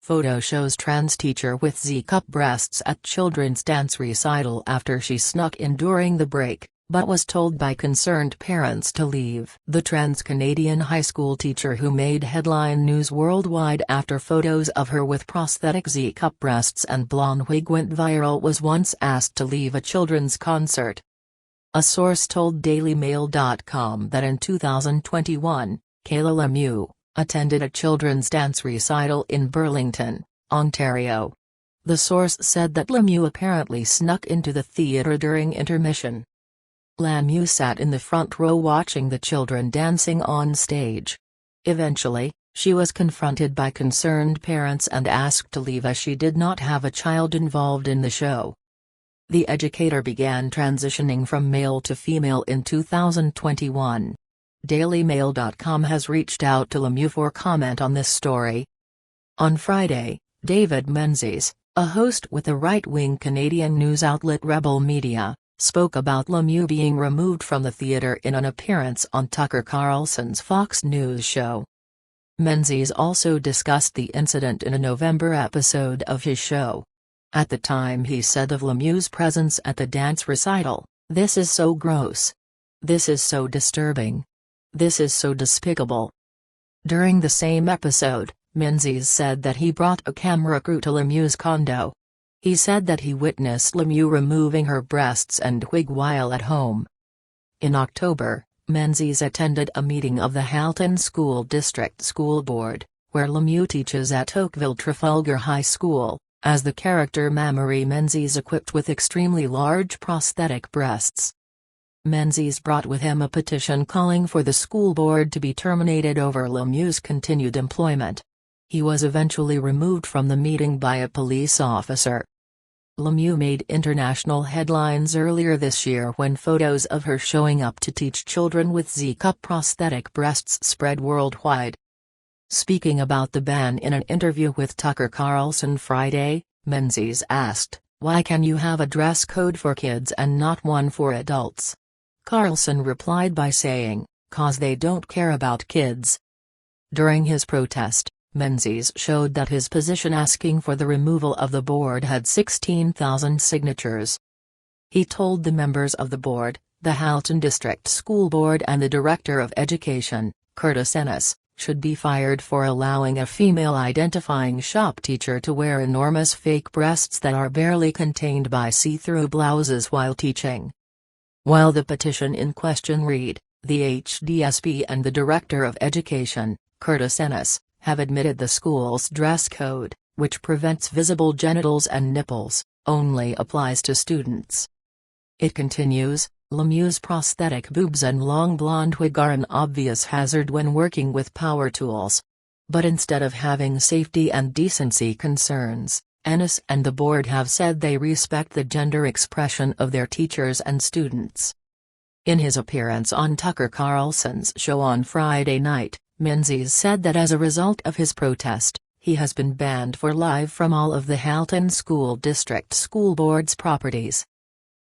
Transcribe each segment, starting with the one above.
Photo shows trans teacher with Z-cup breasts at children's dance recital after she snuck in during the break, but was told by concerned parents to leave. The trans Canadian high school teacher who made headline news worldwide after photos of her with prosthetic Z-cup breasts and blonde wig went viral was once asked to leave a children's concert. A source told dailymail.com that in 2021, Kayla Lemieux attended a children's dance recital in Burlington, Ontario. The source said that Lemieux apparently snuck into the theater during intermission. Lemieux sat in the front row watching the children dancing on stage. Eventually, she was confronted by concerned parents and asked to leave as she did not have a child involved in the show. The educator began transitioning from male to female in 2021. DailyMail.com has reached out to Lemieux for comment on this story. On Friday, David Menzies, a host with the right-wing Canadian news outlet Rebel Media, spoke about Lemieux being removed from the theater in an appearance on Tucker Carlson's Fox News show. Menzies also discussed the incident in a November episode of his show. At the time he said of Lemieux's presence at the dance recital, "This is so gross. This is so disturbing. This is so despicable." During the same episode, Menzies said that he brought a camera crew to Lemieux's condo. He said that he witnessed Lemieux removing her breasts and wig while at home. In October, Menzies attended a meeting of the Halton School District School Board, where Lemieux teaches at Oakville Trafalgar High School, as the character Mamory Menzies equipped with extremely large prosthetic breasts. Menzies brought with him a petition calling for the school board to be terminated over Lemieux's continued employment. He was eventually removed from the meeting by a police officer. Lemieux made international headlines earlier this year when photos of her showing up to teach children with Z-cup prosthetic breasts spread worldwide. Speaking about the ban in an interview with Tucker Carlson Friday, Menzies asked, "Why can you have a dress code for kids and not one for adults?" Carlson replied by saying, "'Cause they don't care about kids." During his protest, Menzies showed that his position asking for the removal of the board had 16,000 signatures. He told the members of the board, the Halton District School Board and the Director of Education, Curtis Ennis, should be fired for allowing a female-identifying shop teacher to wear enormous fake breasts that are barely contained by see-through blouses while teaching. While the petition in question read, the HDSP and the Director of Education, Curtis Ennis, have admitted the school's dress code, which prevents visible genitals and nipples, only applies to students. It continues, Lemieux's prosthetic boobs and long blonde wig are an obvious hazard when working with power tools. But instead of having safety and decency concerns, Ennis and the board have said they respect the gender expression of their teachers and students. In his appearance on Tucker Carlson's show on Friday night, Menzies said that as a result of his protest, he has been banned for life from all of the Halton School District School Board's properties.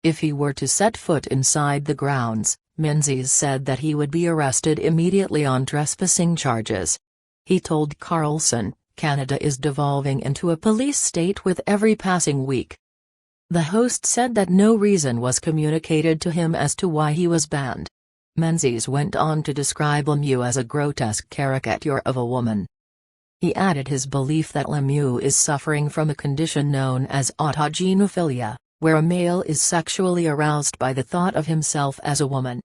If he were to set foot inside the grounds, Menzies said that he would be arrested immediately on trespassing charges. He told Carlson, "Canada is devolving into a police state with every passing week." The host said that no reason was communicated to him as to why he was banned. Menzies went on to describe Lemieux as a grotesque caricature of a woman. He added his belief that Lemieux is suffering from a condition known as autogenophilia, where a male is sexually aroused by the thought of himself as a woman.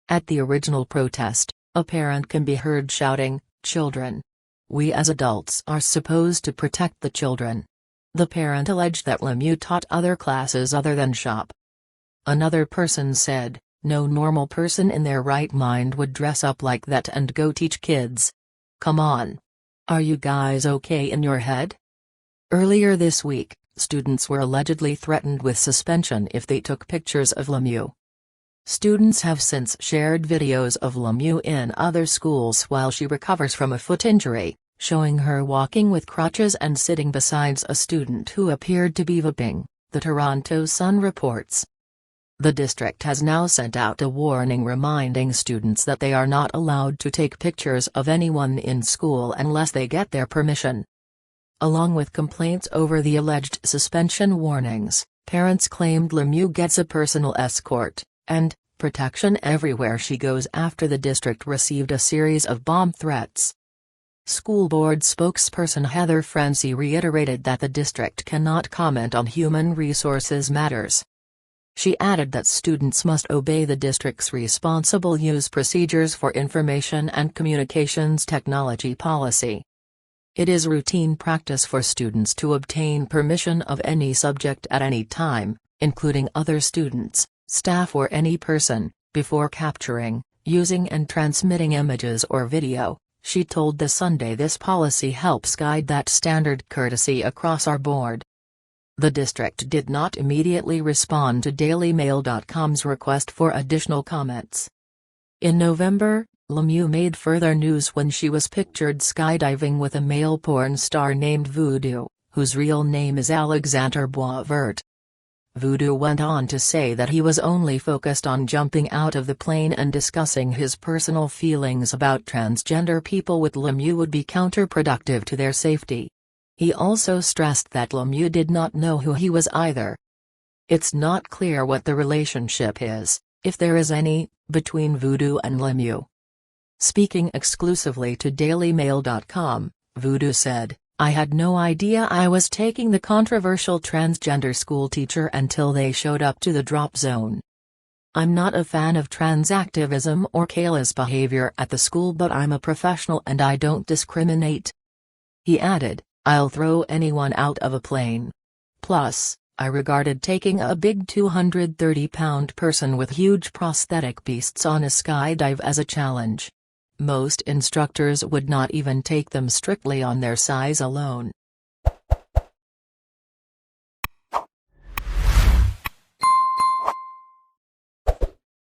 At the original protest, a parent can be heard shouting, "Children. We as adults are supposed to protect the children." The parent alleged that Lemieux taught other classes other than shop. Another person said, "No normal person in their right mind would dress up like that and go teach kids. Come on. Are you guys okay in your head?" Earlier this week, students were allegedly threatened with suspension if they took pictures of Lemieux. Students have since shared videos of Lemieux in other schools while she recovers from a foot injury, showing her walking with crutches and sitting beside a student who appeared to be vaping, the Toronto Sun reports. The district has now sent out a warning reminding students that they are not allowed to take pictures of anyone in school unless they get their permission. Along with complaints over the alleged suspension warnings, parents claimed Lemieux gets a personal escort and protection everywhere she goes after the district received a series of bomb threats. School board spokesperson Heather Frenzy reiterated that the district cannot comment on human resources matters. She added that students must obey the district's responsible use procedures for information and communications technology policy. It is routine practice for students to obtain permission of any subject at any time, including other students, staff or any person, before capturing, using and transmitting images or video, she told The Sunday. This policy helps guide that standard courtesy across our board. The district did not immediately respond to DailyMail.com's request for additional comments. In November, Lemieux made further news when she was pictured skydiving with a male porn star named Voodoo, whose real name is Alexander Boisvert. Voodoo went on to say that he was only focused on jumping out of the plane and discussing his personal feelings about transgender people with Lemieux would be counterproductive to their safety. He also stressed that Lemieux did not know who he was either. It's not clear what the relationship is, if there is any, between Voodoo and Lemieux. Speaking exclusively to DailyMail.com, Voodoo said, "I had no idea I was taking the controversial transgender school teacher until they showed up to the drop zone. I'm not a fan of trans activism or Kayla's behavior at the school, but I'm a professional and I don't discriminate." He added, "I'll throw anyone out of a plane. Plus, I regarded taking a big 230-pound person with huge prosthetic beasts on a skydive as a challenge. Most instructors would not even take them strictly on their size alone."